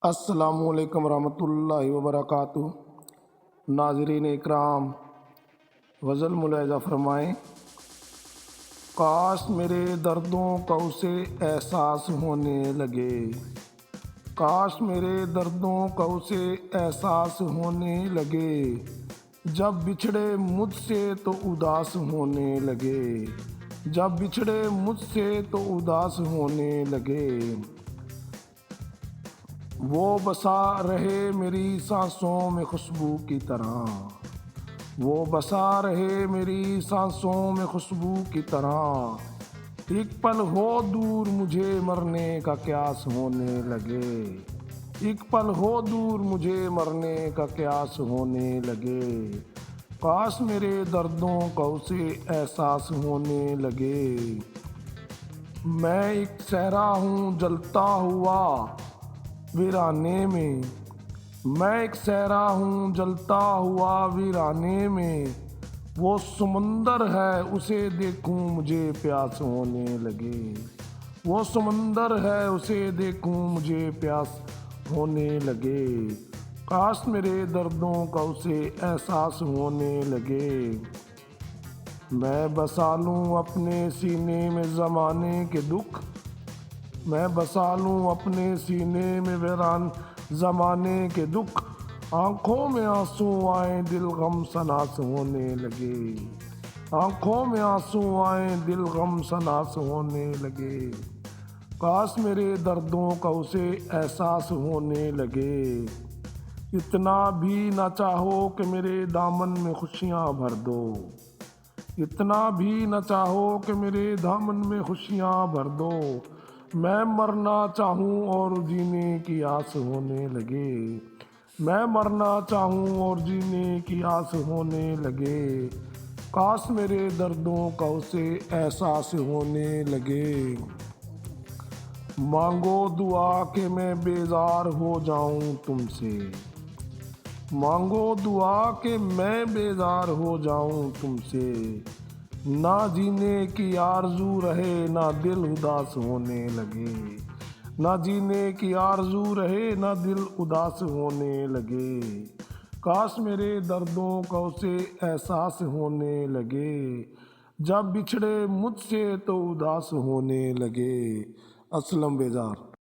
السلام علیکم ورحمۃ اللہ وبرکاتہ۔ ناظرین اکرام، غزل ملاحظہ فرمائیں۔ کاش میرے دردوں کا اسے احساس ہونے لگے، کاش میرے دردوں کا اسے احساس ہونے لگے، جب بچھڑے مجھ سے تو اداس ہونے لگے، جب بچھڑے مجھ سے تو اداس ہونے لگے۔ وہ بسا رہے میری سانسوں میں خوشبو کی طرح، وہ بسا رہے میری سانسوں میں خوشبو کی طرح، ایک پل ہو دور مجھے مرنے کا قیاس ہونے لگے، ایک پل ہو دور مجھے مرنے کا قیاس ہونے لگے۔ کاش میرے دردوں کا اسے احساس ہونے لگے۔ میں ایک صحرا ہوں جلتا ہوا ویرانے میں، میں ایک صحرا ہوں جلتا ہوا ویرانے میں، وہ سمندر ہے اسے دیکھوں مجھے پیاس ہونے لگے، وہ سمندر ہے اسے دیکھوں مجھے پیاس ہونے لگے۔ کاش میرے دردوں کا اسے احساس ہونے لگے۔ میں بسا لوں اپنے سینے میں زمانے کے دکھ، میں بسا لوں اپنے سینے میں ویران زمانے کے دکھ، آنکھوں میں آنسو آئیں دل غم سناس ہونے لگے، آنکھوں میں آنسو آئیں دل غم سناس ہونے لگے۔ کاش میرے دردوں کا اسے احساس ہونے لگے۔ اتنا بھی نہ چاہو کہ میرے دامن میں خوشیاں بھر دو، اتنا بھی نہ چاہو کہ میرے دامن میں خوشیاں بھر دو، میں مرنا چاہوں اور جینے کی آس ہونے لگے، میں مرنا چاہوں اور جینے کی آس ہونے لگے۔ کاش میرے دردوں کا اسے احساس ہونے لگے۔ مانگو دعا کہ میں بیزار ہو جاؤں تم سے، مانگو دعا کہ میں بیزار ہو جاؤں تم سے، نہ جینے کی آرزو رہے نہ دل اداس ہونے لگے، نہ جینے کی آرزو رہے نہ دل اداس ہونے لگے۔ کاش میرے دردوں کا اسے احساس ہونے لگے، جب بچھڑے مجھ سے تو اداس ہونے لگے۔ اسلم بیزار۔